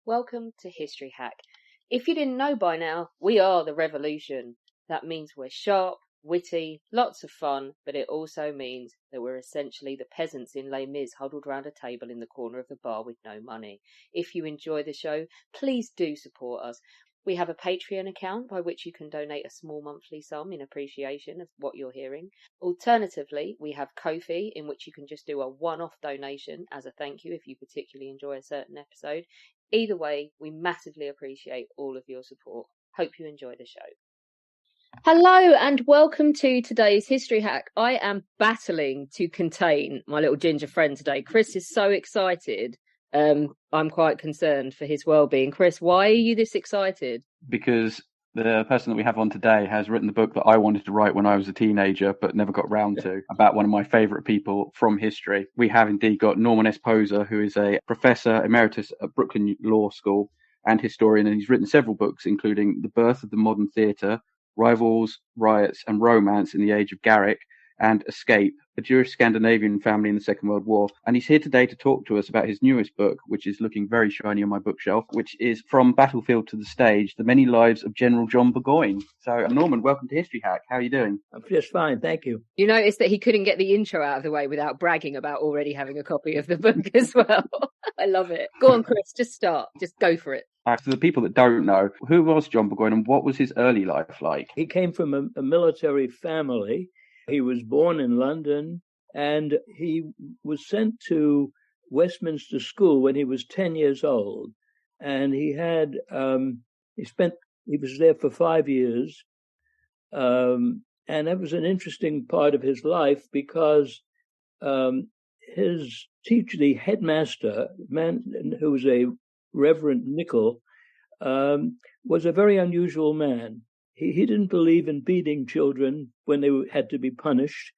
Welcome to History Hack. If you didn't know by now, we are the revolution. That means we're sharp, witty, lots of fun, but it also means that we're essentially the peasants in Les Mis huddled round a table in the corner of the bar with no money. If you enjoy the show, please do support us. We have a Patreon account by which you can donate a small monthly sum in appreciation of what you're hearing. Alternatively, we have Ko-fi, in which you can just do a one-off donation as a thank you if you particularly enjoy a certain episode. Either way, we massively appreciate all of your support. Hope you enjoy the show. Hello and welcome to today's History Hack. I am battling to contain my little ginger friend today. Chris is so excited. I'm quite concerned for his well-being. Chris, why are you this excited? Because the person that we have on today has written the book that I wanted to write when I was a teenager, but never got round to, about one of my favourite people from history. We have indeed got Norman S. Poser, who is a professor emeritus at Brooklyn Law School and historian, and he's written several books, including The Birth of the Modern Theatre, Rivals, Riots and Romance in the Age of Garrick, and Escape, a Jewish Scandinavian family in the Second World War. And he's here today to talk to us about his newest book, which is looking very shiny on my bookshelf, which is From Battlefield to the Stage, The Many Lives of General John Burgoyne. So, Norman, welcome to History Hack. How are you doing? I'm just fine, thank you. You noticed that he couldn't get the intro out of the way without bragging about already having a copy of the book as well. I love it. Go on, Chris, just start. Just go for it. For the people that don't know, who was John Burgoyne and what was his early life like? He came from a military family. He was born in London, and he was sent to Westminster School when he was 10 years old. And he was there for 5 years. And that was an interesting part of his life because his teacher, the headmaster, man who was a Reverend Nicol, was a very unusual man. He didn't believe in beating children when they had to be punished.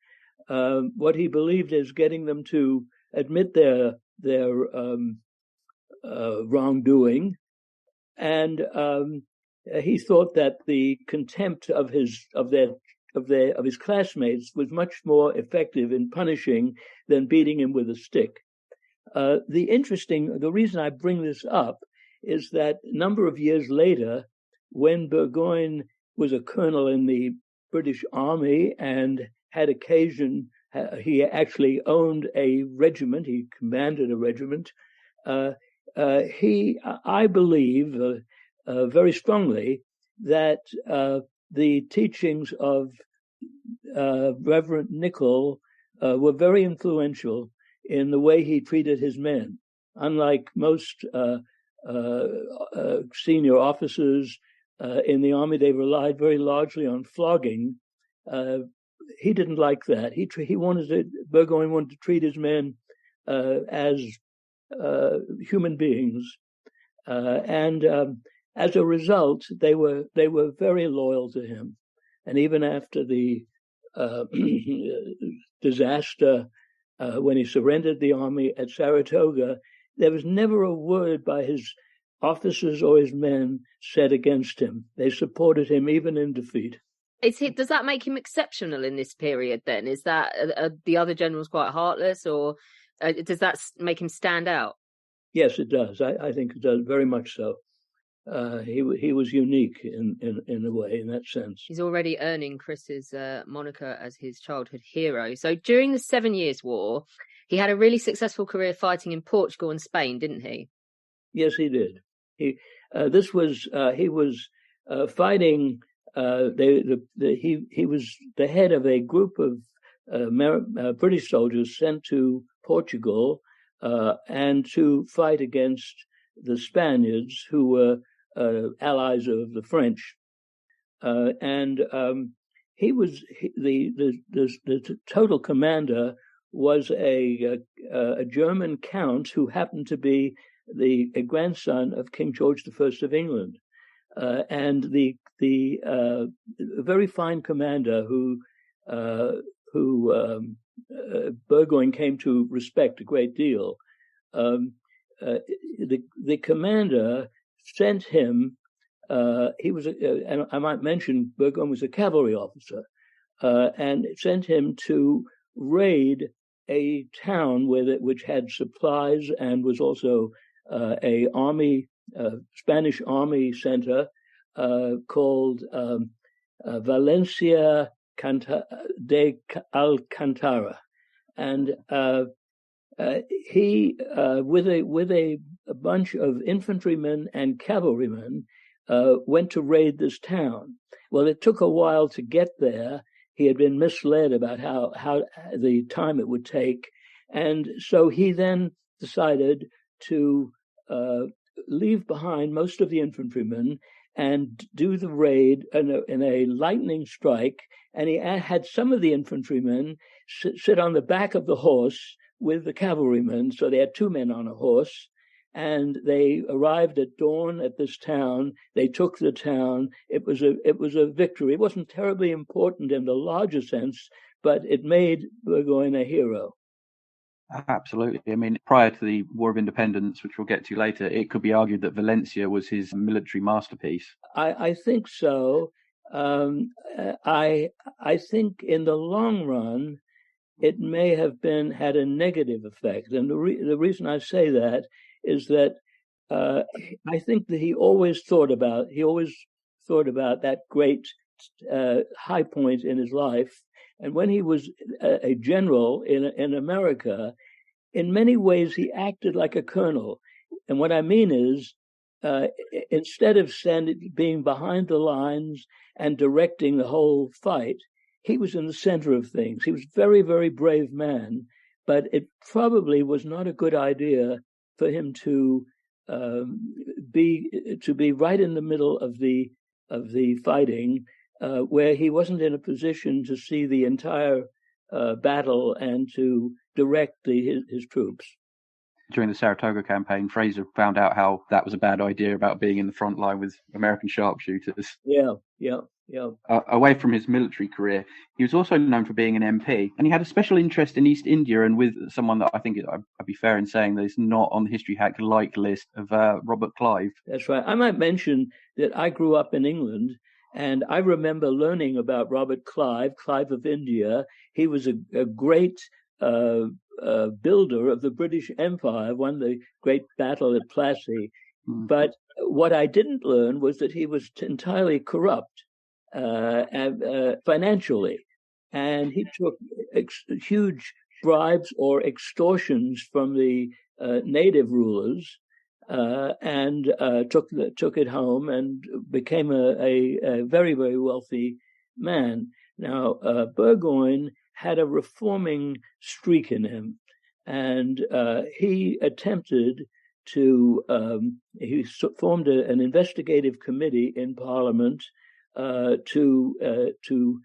What he believed is getting them to admit their wrongdoing, and he thought that the contempt of his classmates was much more effective in punishing than beating him with a stick. The reason I bring this up is that a number of years later, when Burgoyne was a colonel in the British Army and had occasion, he actually owned a regiment, he commanded a regiment. I believe very strongly that the teachings of Reverend Nicol were very influential in the way he treated his men. Unlike most senior officers in the army, they relied very largely on flogging. He didn't like that. Burgoyne wanted to treat his men as human beings, and as a result, they were very loyal to him. And even after the disaster, when he surrendered the army at Saratoga, there was never a word by his officers or his men said against him. They supported him even in defeat. Does that make him exceptional in this period then? Is that the other generals quite heartless, or does that make him stand out? Yes, it does. I think it does, very much so. He was unique in a way, in that sense. He's already earning Chris's moniker as his childhood hero. So during the 7 Years' War, he had a really successful career fighting in Portugal and Spain, didn't he? Yes, he did. He was fighting. He was the head of a group of British soldiers sent to Portugal and to fight against the Spaniards, who were allies of the French. He was the total commander was a German count who happened to be a grandson of King George I of England, and the very fine commander who Burgoyne came to respect a great deal. The commander sent him. And I might mention Burgoyne was a cavalry officer, and sent him to raid a town which had supplies and was also a army Spanish Army center called Valencia de Alcantara, and he, with a bunch of infantrymen and cavalrymen, went to raid this town. Well, it took a while to get there. He had been misled about how the time it would take, and so he then decided to leave behind most of the infantrymen and do the raid in a lightning strike. And he had some of the infantrymen sit on the back of the horse with the cavalrymen. So they had two men on a horse, and they arrived at dawn at this town. They took the town. It was a victory. It wasn't terribly important in the larger sense, but it made Burgoyne a hero. Absolutely. I mean, prior to the War of Independence, which we'll get to later, it could be argued that Valencia was his military masterpiece. I think so. I think in the long run, it may have had a negative effect. And the reason I say that is that I think that he always thought about that great high point in his life. And when he was a general in America, in many ways he acted like a colonel. And what I mean is, instead of being behind the lines and directing the whole fight, he was in the center of things. He was a very, very brave man, but it probably was not a good idea for him to be right in the middle of the fighting, where he wasn't in a position to see the entire battle and to direct his troops. During the Saratoga campaign, Fraser found out how that was a bad idea about being in the front line with American sharpshooters. Yeah. Away from his military career, he was also known for being an MP, and he had a special interest in East India, and with someone that I think I'd be fair in saying that is not on the History Hack like list of Robert Clive. That's right. I might mention that I grew up in England, and I remember learning about Robert Clive of India. He was a great builder of the British Empire, won the great battle at Plassey. But what I didn't learn was that he was entirely corrupt financially, and he took huge bribes or extortions from the native rulers, and took it home and became a very, very wealthy man. Now, Burgoyne had a reforming streak in him, and he attempted to he formed an investigative committee in Parliament to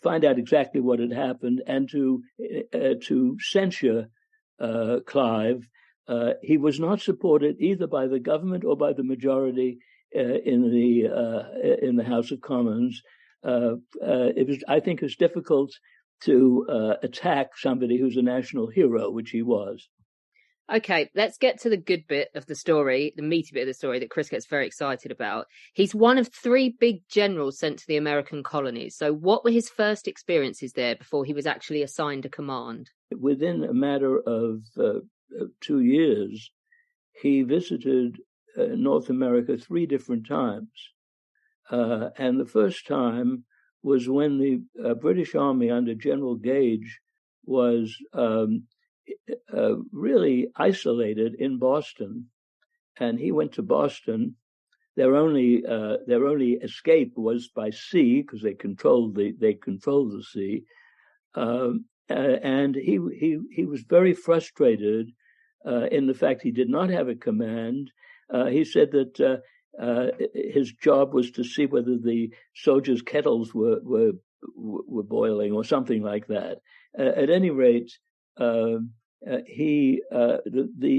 find out exactly what had happened and to censure Clive. He was not supported either by the government or by the majority in the House of Commons. I think it was difficult to attack somebody who's a national hero, which he was. Okay, let's get to the good bit of the story, the meaty bit of the story that Chris gets very excited about. He's one of 3 big generals sent to the American colonies. So what were his first experiences there before he was actually assigned a command? Within a matter of 2 years, he visited North America 3 different times. And the first time was when the British Army under General Gage was really isolated in Boston, and he went to Boston. Their only escape was by sea, because they controlled the sea, and he was very frustrated in the fact he did not have a command. He said that his job was to see whether the soldiers' kettles were boiling or something like that. At any rate, the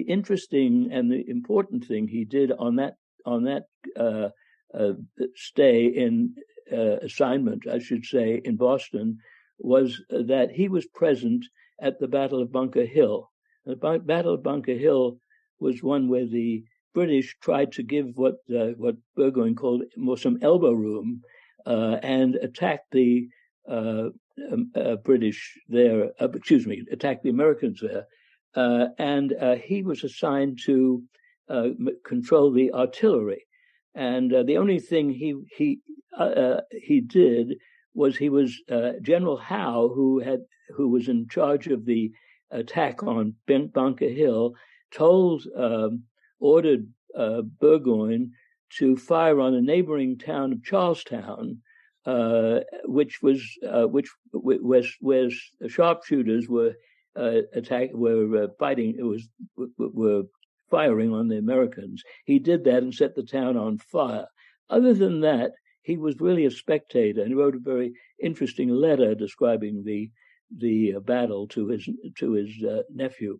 interesting and the important thing he did on that stay in assignment, I should say, in Boston, was that he was present at the Battle of Bunker Hill. The Battle of Bunker Hill was one where the British tried to give what Burgoyne called more some elbow room and attacked the British there. Attacked the Americans there, and he was assigned to control the artillery. And the only thing he did was General Howe, who was in charge of the attack on Bunker Hill, ordered Burgoyne to fire on a neighboring town of Charlestown, where sharpshooters were firing on the Americans. He did that and set the town on fire. Other than that, he was really a spectator, and he wrote a very interesting letter describing the battle to his nephew.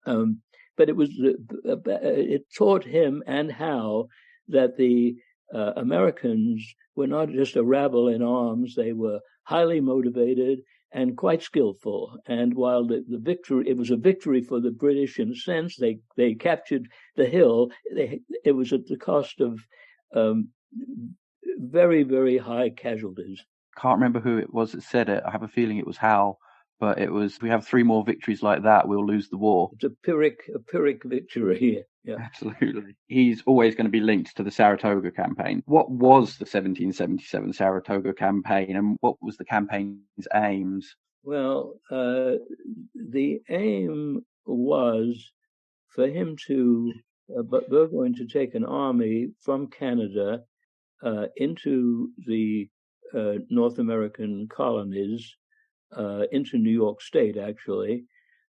But it taught him and Howe that the Americans were not just a rabble in arms; they were highly motivated and quite skillful. And while the victory, it was a victory for the British in a sense, they captured the hill. It was at the cost of very, very high casualties. Can't remember who it was that said it. I have a feeling it was Howe, but it was, if we have 3 more victories like that, we'll lose the war. It's a Pyrrhic victory. Yeah, absolutely. He's always going to be linked to the Saratoga campaign. What was the 1777 Saratoga campaign, and what was the campaign's aims? Well, the aim was for him Burgoyne to take an army from Canada into the North American colonies, into New York State, actually,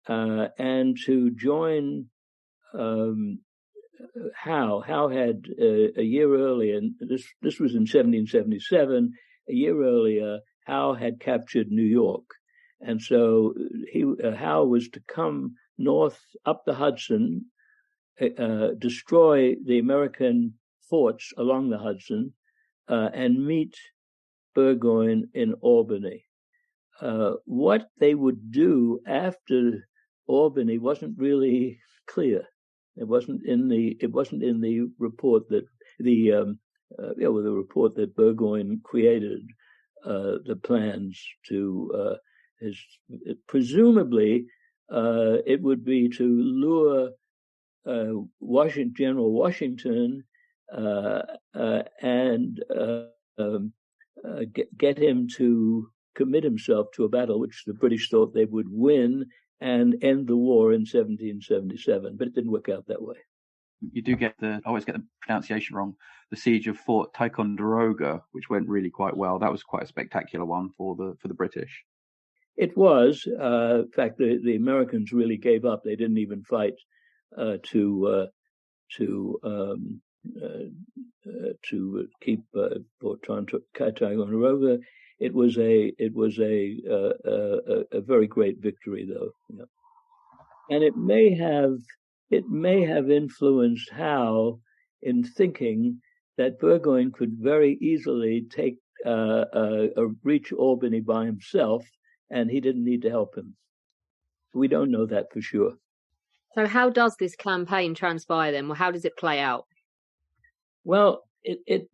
and to join Howe. Howe had a year earlier, and this was in 1777. A year earlier, Howe had captured New York, and so Howe was to come north up the Hudson, destroy the American forts along the Hudson, and meet Burgoyne in Albany. What they would do after Albany wasn't really clear. It wasn't in the report that the report that Burgoyne created the plans to presumably it would be to lure General Washington and get him to commit himself to a battle which the British thought they would win and end the war in 1777, but it didn't work out that way. You do I always get the pronunciation wrong, the siege of Fort Ticonderoga, which went really quite well. That was quite a spectacular one for the British. It was. In fact, the Americans really gave up. They didn't even fight to keep Fort Ticonderoga. It was a very great victory, though, yeah. And it may have influenced Howe in thinking that Burgoyne could very easily reach Albany by himself, and he didn't need to help him. We don't know that for sure. So, how does this campaign transpire then? Well, how does it play out? Well, it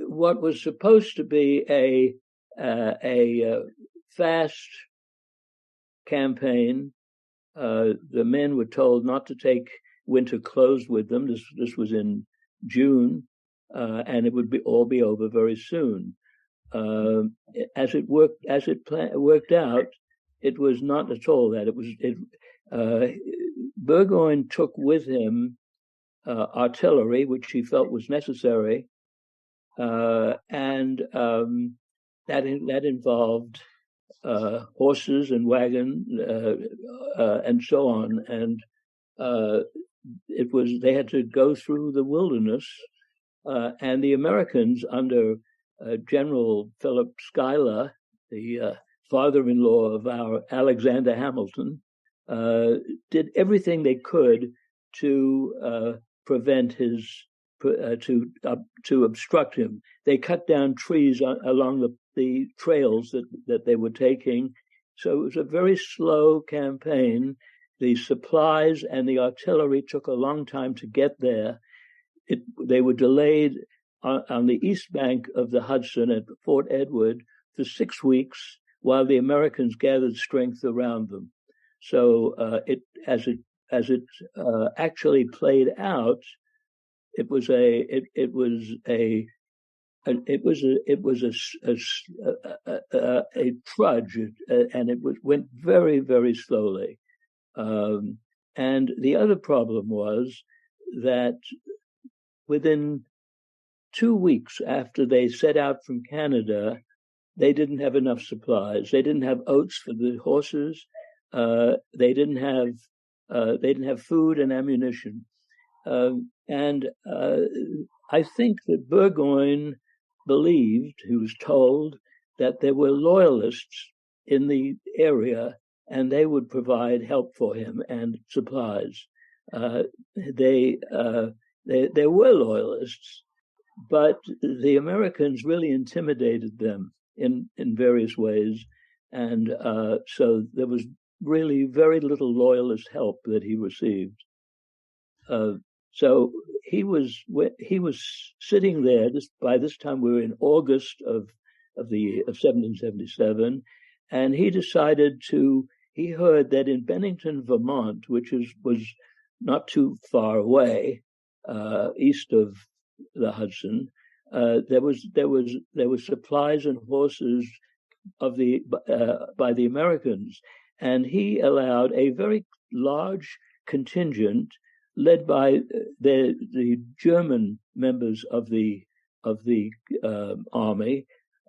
what was supposed to be a fast campaign. The men were told not to take winter clothes with them. This was in June, and it would all be over very soon. As it worked out, it was not at all that. Burgoyne took with him artillery, which he felt was necessary, and that involved horses and wagon and so on, and they had to go through the wilderness, and the Americans under General Philip Schuyler, the father-in-law of our Alexander Hamilton, did everything they could to prevent to obstruct him. They cut down trees along the trails that they were taking. So it was a very slow campaign. The supplies and the artillery took a long time to get there. They were delayed on the east bank of the Hudson at Fort Edward for 6 weeks while the Americans gathered strength around them. So as actually played out, it was a trudge, and it went very, very slowly. And the other problem was that within 2 weeks after they set out from Canada, they didn't have enough supplies. They didn't have oats for the horses. They didn't have food and ammunition. And I think that Burgoyne believed, he was told, that there were loyalists in the area and they would provide help for him and supplies. There were loyalists, but the Americans really intimidated them in various ways. And so there was really very little loyalist help that he received. So he was sitting there. By this time, we were in August of 1777, and he decided to. He heard that in Bennington, Vermont, which was not too far away, east of the Hudson, there was supplies and horses by the Americans, and he allowed a very large contingent, led by the German members of the army,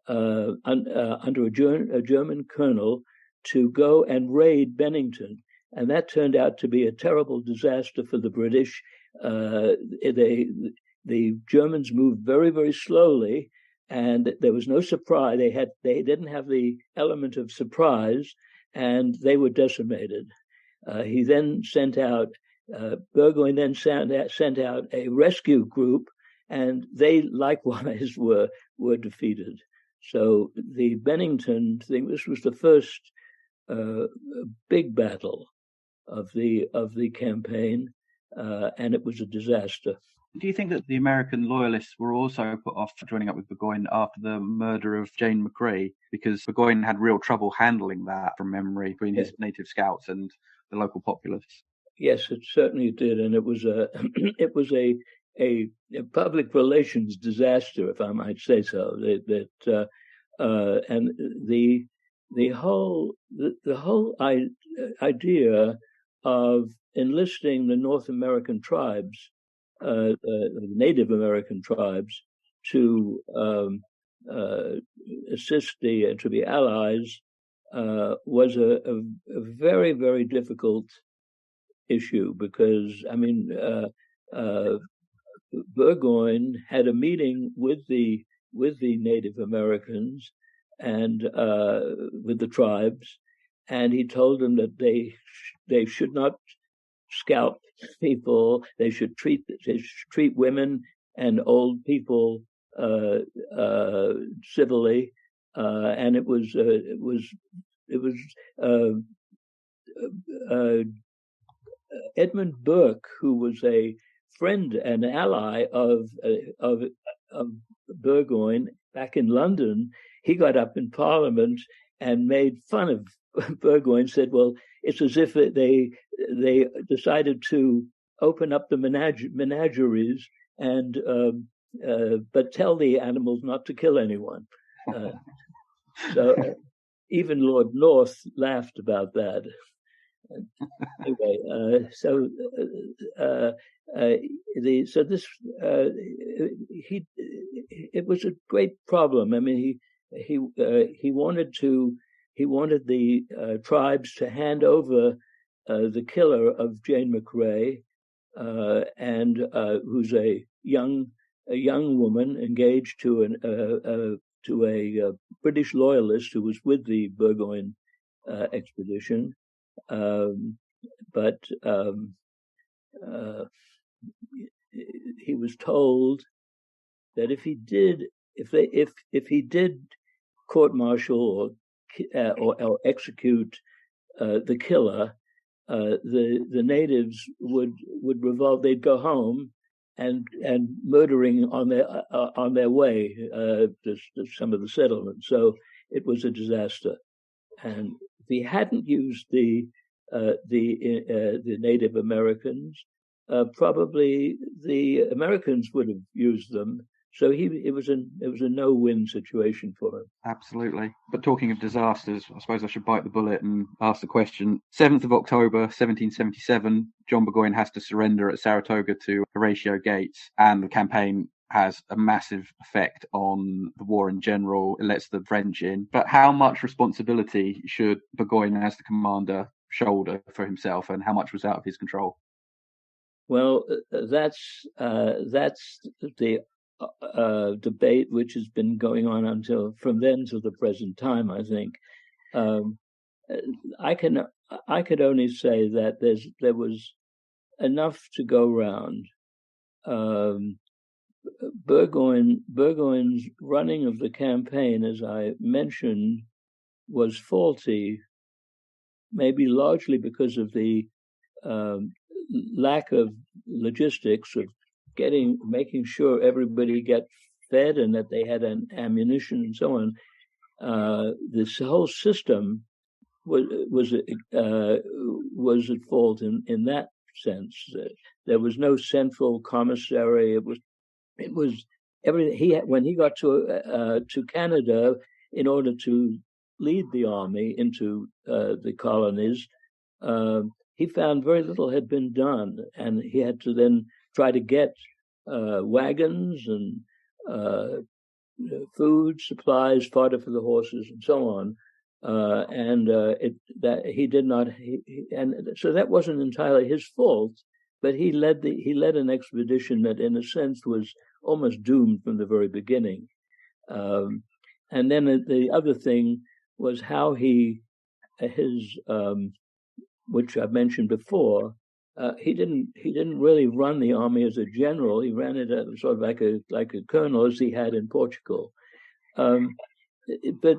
under a German colonel, to go and raid Bennington. And that turned out to be a terrible disaster for the British. The Germans moved very, very slowly, and there was no surprise. They didn't have the element of surprise, and they were decimated. He then sent out. Burgoyne then sent out a rescue group, and they likewise were defeated. So the Bennington thing, this was the first big battle of the campaign, and it was a disaster. Do you think that the American loyalists were also put off joining up with Burgoyne after the murder of Jane McCrea, because Burgoyne had real trouble handling that, from memory, between his native scouts and the local populace? Yes, it certainly did, and it was a public relations disaster, if I might say so. And the whole idea of enlisting the North American tribes, the Native American tribes, to assist to be allies, was a very, very difficult issue, because Burgoyne had a meeting with the Native Americans and with the tribes, and he told them that they should not scalp people. They should treat women and old people civilly, and it was Edmund Burke, who was a friend and ally of Burgoyne back in London, he got up in Parliament and made fun of Burgoyne. Said, "Well, it's as if they decided to open up the menageries and but tell the animals not to kill anyone." So even Lord North laughed about that. Anyway, it was a great problem. I mean, he wanted the tribes to hand over the killer of Jane McCrea, and who's a young woman engaged to a British loyalist who was with the Burgoyne expedition. But he was told that if he did court-martial or execute the killer, the natives would revolt. They'd go home and murdering on their way to some of the settlements. So it was a disaster. And if he hadn't used the the Native Americans. Probably the Americans would have used them. So it was a no-win situation for him. Absolutely. But talking of disasters, I suppose I should bite the bullet and ask the question. 7th of October, 1777, John Burgoyne has to surrender at Saratoga to Horatio Gates, and the campaign has a massive effect on the war in general. It lets the French in. But how much responsibility should Burgoyne, as the commander, shoulder for himself, and how much was out of his control? Well, that's the debate which has been going on from then to the present time. I think I could only say that there was enough to go round. Burgoyne's running of the campaign, as I mentioned, was faulty, maybe largely because of the lack of logistics of making sure everybody get fed and that they had an ammunition and so on. This whole system was at fault in that sense. There was no central commissary. It was everything. When he got to Canada in order to lead the army into the colonies, he found very little had been done, and he had to then try to get wagons and food, supplies, fodder for the horses, and so on. And he did not, and so that wasn't entirely his fault. But he led an expedition that, in a sense, was almost doomed from the very beginning. And then the other thing was how which I've mentioned before. He didn't really run the army as a general. He ran it sort of like a colonel, as he had in Portugal. But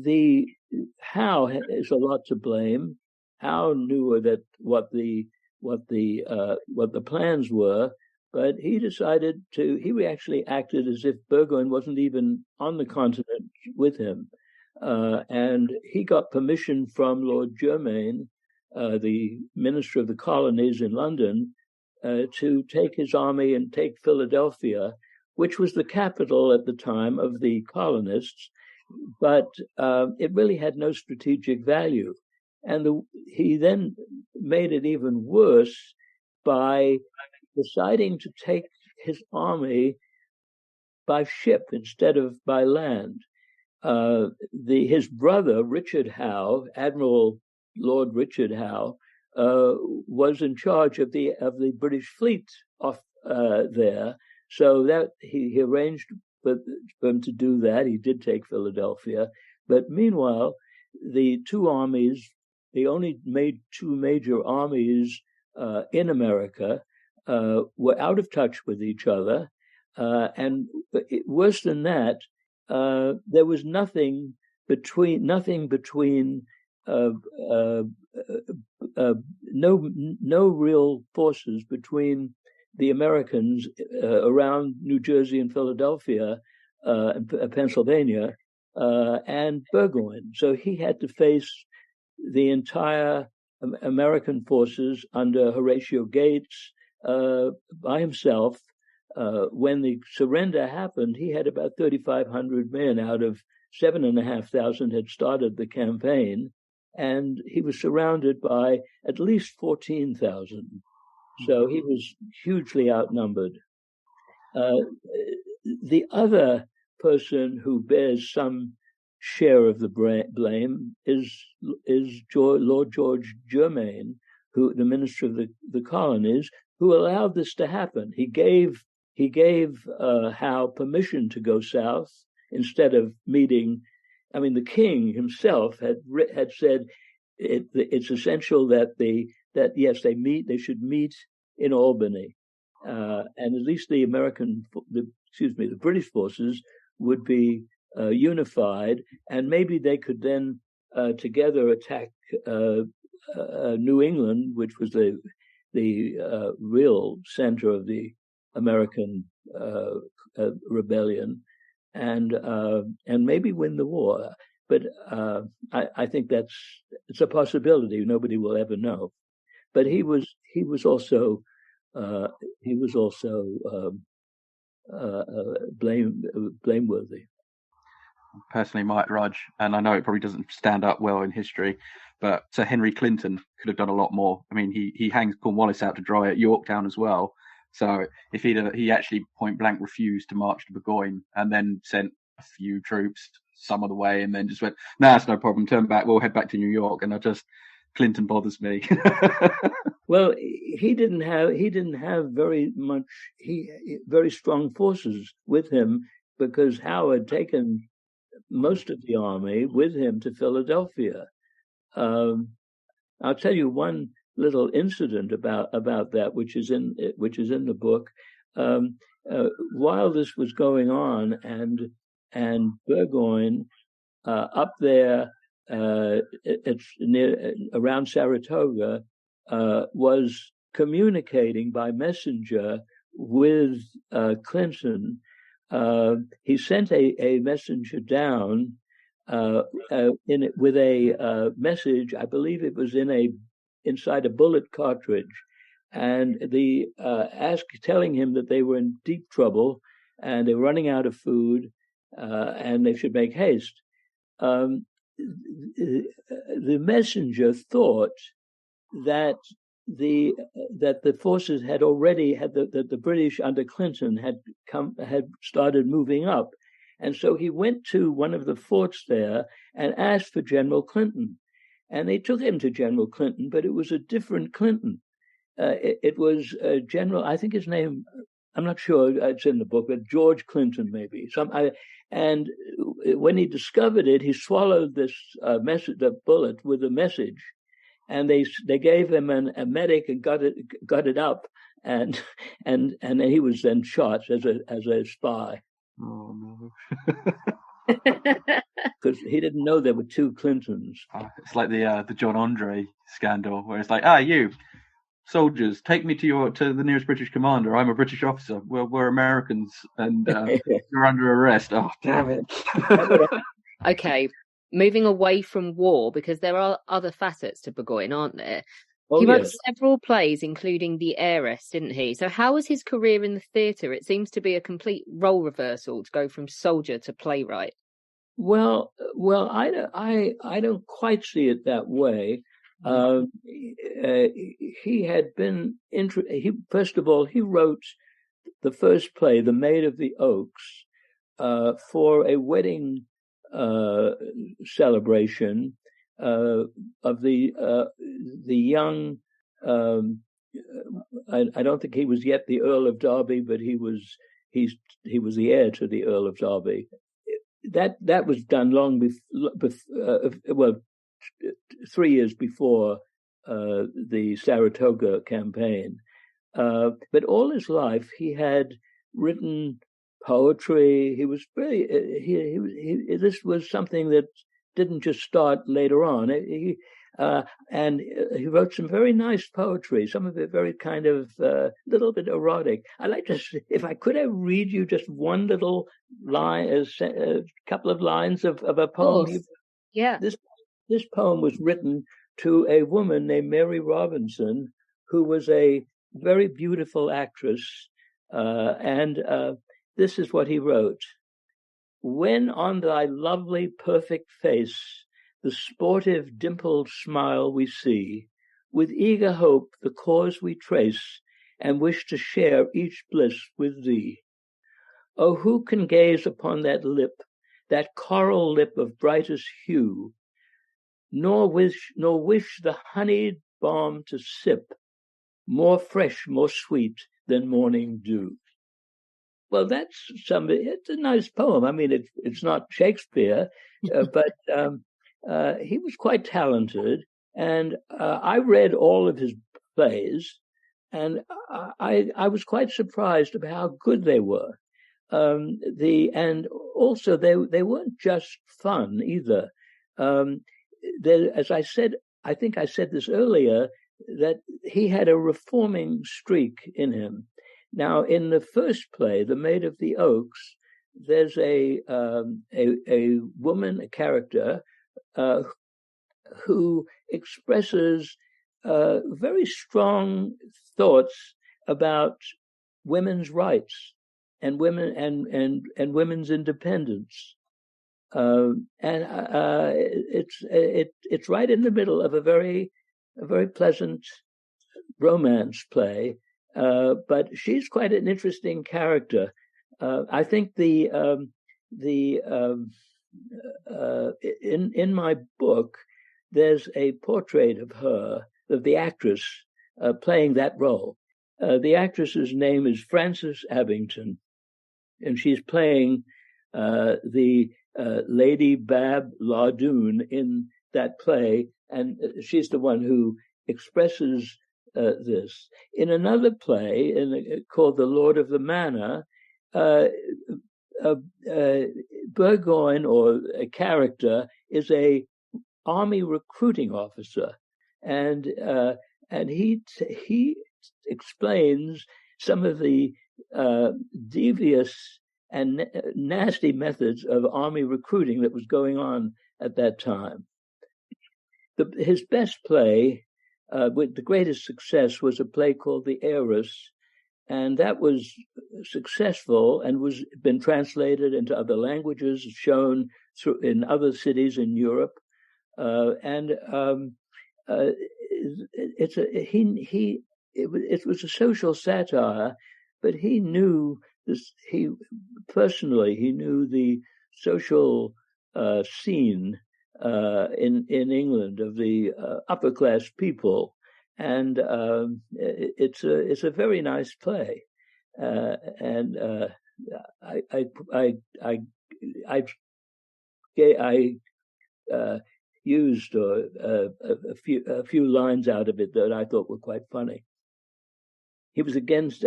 the Howe is a lot to blame. Howe knew that what the plans were, but he decided he actually acted as if Burgoyne wasn't even on the continent with him. And he got permission from Lord Germain, the Minister of the Colonies in London, to take his army and take Philadelphia, which was the capital at the time of the colonists, but it really had no strategic value. And he then made it even worse by deciding to take his army by ship instead of by land. His brother, Richard Howe, Admiral Lord Richard Howe, was in charge of the British fleet off there. So that he arranged for him to do that. He did take Philadelphia. But meanwhile, the two armies, the only two major armies in America, were out of touch with each other. And worse than that, there was nothing between no real forces between the Americans around New Jersey and Philadelphia and Pennsylvania and Burgoyne. So he had to face the entire American forces under Horatio Gates by himself. When the surrender happened, he had about 3,500 men out of 7,500 had started the campaign, and he was surrounded by at least 14,000. So he was hugely outnumbered. The other person who bears some share of the blame is Lord George Germain, the Minister of the Colonies, who allowed this to happen. He gave Howe permission to go south instead of meeting. I mean, the king himself had said it's essential that they should meet in Albany, and at least the British forces would be unified, and maybe they could then together attack New England, which was the real center of the American rebellion, and maybe win the war. but I think it's a possibility. Nobody will ever know. But he was also blameworthy. Personally, might grudge, and I know it probably doesn't stand up well in history, but Sir Henry Clinton could have done a lot more. I mean, he hangs Cornwallis out to dry at Yorktown as well. So if he actually point blank refused to march to Burgoyne and then sent a few troops some of the way and then just went, "Nah, it's no problem, turn back, we'll head back to New York," and Clinton bothers me. Well, he didn't have very strong forces with him, because Howe had taken most of the army with him to Philadelphia. I'll tell you one little incident about that, which is in the book. While this was going on, and Burgoyne up there, it's near around Saratoga, was communicating by messenger with Clinton. He sent a messenger down with a message. I believe it was inside a bullet cartridge, and telling him that they were in deep trouble and they were running out of food, and they should make haste. The messenger thought that the forces had already that the British under Clinton had started moving up, and so he went to one of the forts there and asked for General Clinton, and they took him to General Clinton, but it was a different Clinton. It was General, I think his name, I'm not sure, it's in the book, but George Clinton maybe. And when he discovered it, he swallowed this the bullet with a message. And they gave him a medic and got it up, and he was then shot as a spy. Oh no! Because he didn't know there were two Clintons. It's like the John Andre scandal, where it's like, you soldiers, take me to the nearest British commander. I'm a British officer. We're Americans, and you're under arrest. Oh, damn it! Okay. Moving away from war, because there are other facets to Burgoyne, aren't there? Oh, he wrote yes. several plays, including The Heiress, didn't he? So how was his career in the theatre? It seems to be a complete role reversal to go from soldier to playwright. Well, I don't quite see it that way. He had been first of all, he wrote the first play, The Maid of the Oaks, for a wedding celebration of the young. I don't think he was yet the Earl of Derby, but he was the heir to the Earl of Derby. That was done long before, 3 years before the Saratoga campaign. But all his life he had written poetry. He was very. This was something that didn't just start later on. And he wrote some very nice poetry. Some of it very kind of little bit erotic. I'd like to, if I could, read you just one little line, a couple of lines of a poem. Yeah. This poem was written to a woman named Mary Robinson, who was a very beautiful actress, and this is what he wrote. When on thy lovely, perfect face the sportive, dimpled smile we see, with eager hope the cause we trace, and wish to share each bliss with thee. Oh, who can gaze upon that lip, that coral lip of brightest hue, nor wish the honeyed balm to sip, more fresh, more sweet than morning dew. Well, it's a nice poem. I mean, it's not Shakespeare, but he was quite talented. And I read all of his plays, and I was quite surprised about how good they were. And also they weren't just fun either. As I said, I think I said this earlier, that he had a reforming streak in him. Now, in the first play, The Maid of the Oaks, there's a woman, a character, who expresses very strong thoughts about women's rights and women and women's independence. It's right in the middle of a very pleasant romance play, but she's quite an interesting character. I think in my book there's a portrait of her, of the actress playing that role. The actress's name is Frances Abington, and she's playing the Lady Bab Lardoon in that play, and she's the one who expresses this. In another play called The Lord of the Manor, Burgoyne, or a character, is a army recruiting officer, and he explains some of the devious and nasty methods of army recruiting that was going on at that time. His best play, with the greatest success, was a play called The Heiress, and that was successful and was been translated into other languages, shown in other cities in Europe, it was a social satire, but he knew this. He knew the social scene in England of the upper class people, and it's a very nice play, and I used a few lines out of it that I thought were quite funny. He was against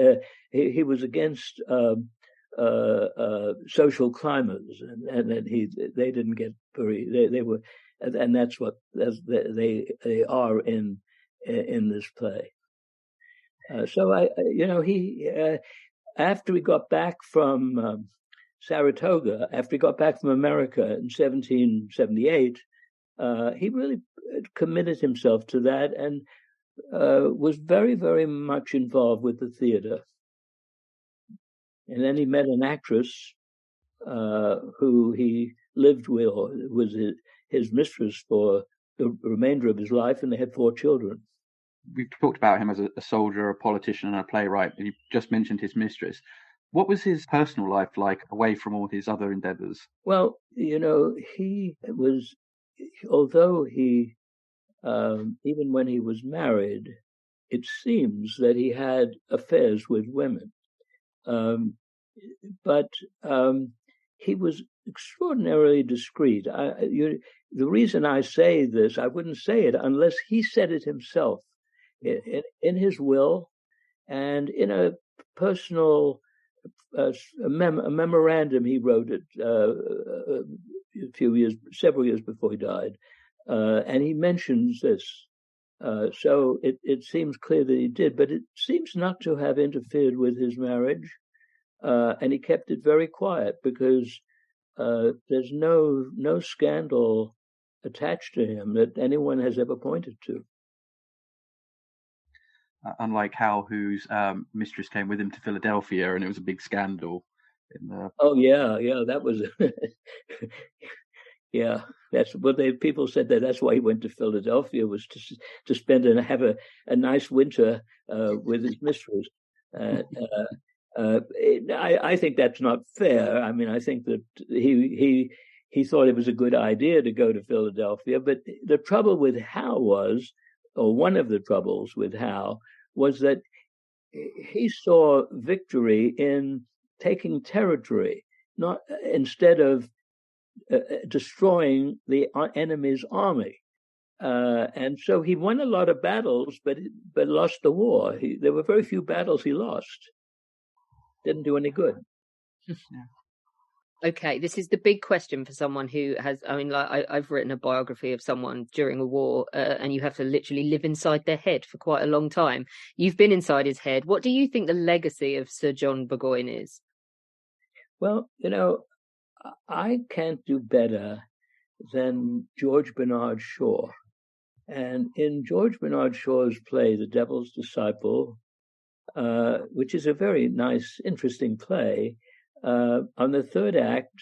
social climbers, and they didn't get very. They were, and that's what they are in this play. So after we got back from Saratoga, after he got back from America in 1778, he really committed himself to that and was very, very much involved with the theater. And then he met an actress who he lived with, or was his mistress for the remainder of his life, and they had 4 children. We've talked about him as a soldier, a politician, and a playwright, and you just mentioned his mistress. What was his personal life like away from all his other endeavors? Well, he was, although he, even when he was married, it seems that he had affairs with women. But he was extraordinarily discreet. The reason I say this, I wouldn't say it unless he said it himself in his will, and in a personal a memorandum he wrote it several years before he died, and he mentions this. So it seems clear that he did, but it seems not to have interfered with his marriage, and he kept it very quiet because there's no scandal attached to him that anyone has ever pointed to. Unlike Hal, whose mistress came with him to Philadelphia, and it was a big scandal. Oh yeah, that was. Yeah, that's what people said that's why he went to Philadelphia, was to spend and have a nice winter with his mistress. I think that's not fair. I mean, I think that he thought it was a good idea to go to Philadelphia, but the trouble with Hal one of the troubles with Hal was that he saw victory in taking territory, not instead of destroying the enemy's army, and so he won a lot of battles, but lost the war. There were very few battles he lost. Didn't do any good. Yeah. Okay, this is the big question for someone who has. I mean, like I've written a biography of someone during a war, and you have to literally live inside their head for quite a long time. You've been inside his head. What do you think the legacy of Sir John Burgoyne is? Well, I can't do better than George Bernard Shaw. And in George Bernard Shaw's play, The Devil's Disciple, which is a very nice, interesting play, on the third act,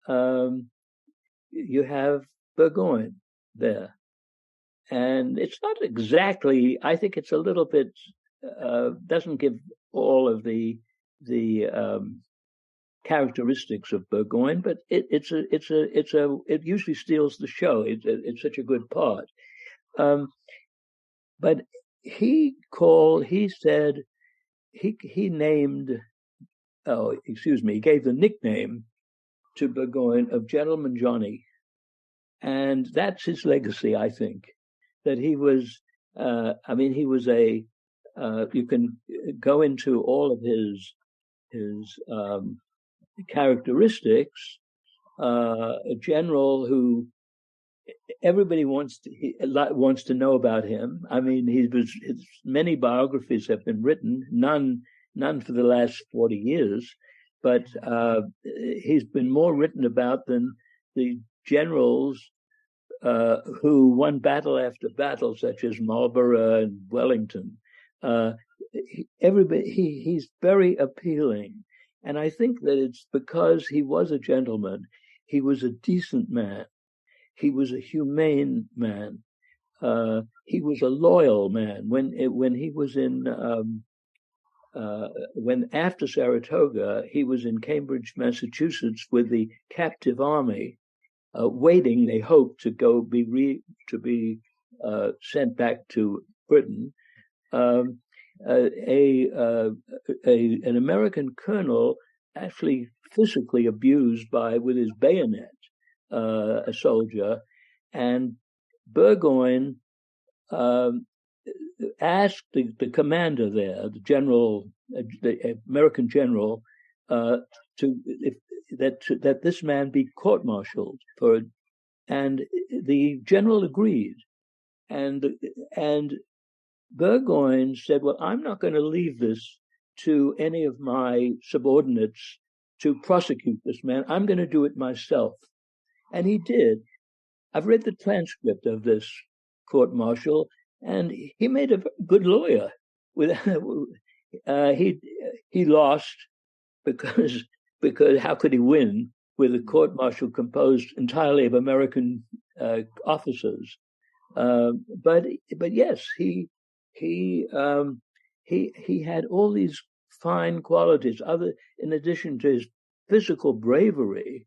you have Burgoyne there. And it's not exactly, I think it's a little bit, doesn't give all of the characteristics of Burgoyne, but it usually steals the show. It's such a good part. But he gave the nickname to Burgoyne of Gentleman Johnny. And that's his legacy, I think, that he was, you can go into all of his characteristics, a general who everybody wants to know about him. I mean, many biographies have been written, none for the last 40 years, but he's been more written about than the generals who won battle after battle, such as Marlborough and Wellington. He's very appealing. And I think that it's because he was a gentleman. He was a decent man. He was a humane man. He was a loyal man. When he was when after Saratoga, he was in Cambridge, Massachusetts, with the captive army, waiting, they hoped, to be sent back to Britain. An American colonel actually physically abused with his bayonet a soldier, and Burgoyne asked the commander there, the American general, that this man be court-martialed and the general agreed, and Burgoyne said, "Well, I'm not going to leave this to any of my subordinates to prosecute this man. I'm going to do it myself." And he did. I've read the transcript of this court-martial, and he made a good lawyer. He lost because how could he win with a court-martial composed entirely of American officers? But yes, he had all these fine qualities. In addition to his physical bravery,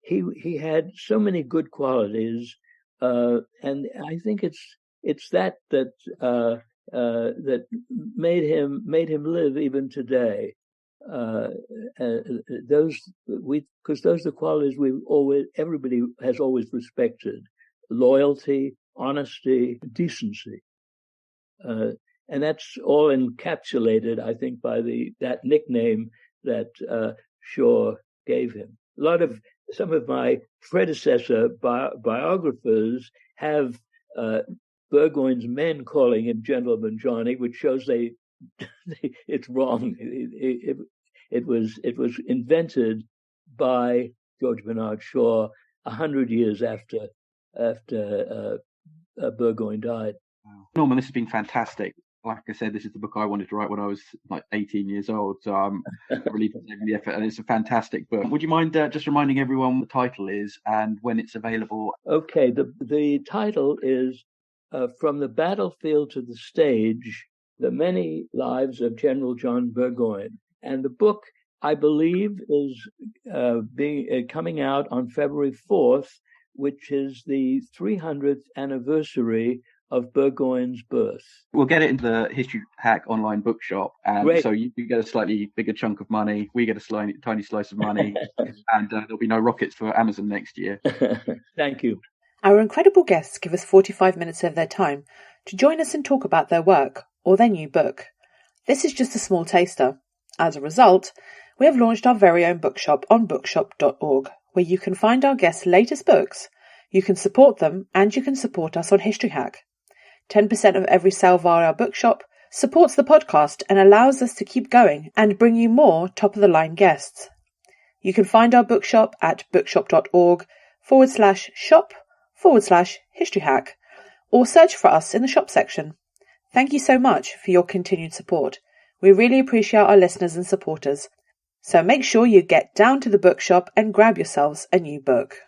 he had so many good qualities, and I think it's that made him live even today. Because those are the qualities everybody has always respected: loyalty, honesty, decency. And that's all encapsulated, I think, by that nickname that Shaw gave him. Some of my predecessor biographers have Burgoyne's men calling him Gentleman Johnny, which shows it's wrong. It was invented by George Bernard Shaw 100 years after Burgoyne died. Norman, this has been fantastic. Like I said, this is the book I wanted to write when I was like 18 years old. So I'm really taking the effort, and it's a fantastic book. Would you mind just reminding everyone what the title is and when it's available? Okay, the title is From the Battlefield to the Stage: The Many Lives of General John Burgoyne. And the book, I believe, is coming out on February 4th, which is the 300th anniversary of Burgoyne's birth. We'll get it into the History Hack online bookshop, and Great. So you get a slightly bigger chunk of money, we get a tiny slice of money, and there'll be no rockets for Amazon next year. Thank you. Our incredible guests give us 45 minutes of their time to join us and talk about their work or their new book. This is just a small taster. As a result, we have launched our very own bookshop on bookshop.org, where you can find our guests' latest books, you can support them, and you can support us on History Hack. 10% of every sale via our bookshop supports the podcast and allows us to keep going and bring you more top-of-the-line guests. You can find our bookshop at bookshop.org/shop/historyhack or search for us in the shop section. Thank you so much for your continued support. We really appreciate our listeners and supporters. So make sure you get down to the bookshop and grab yourselves a new book.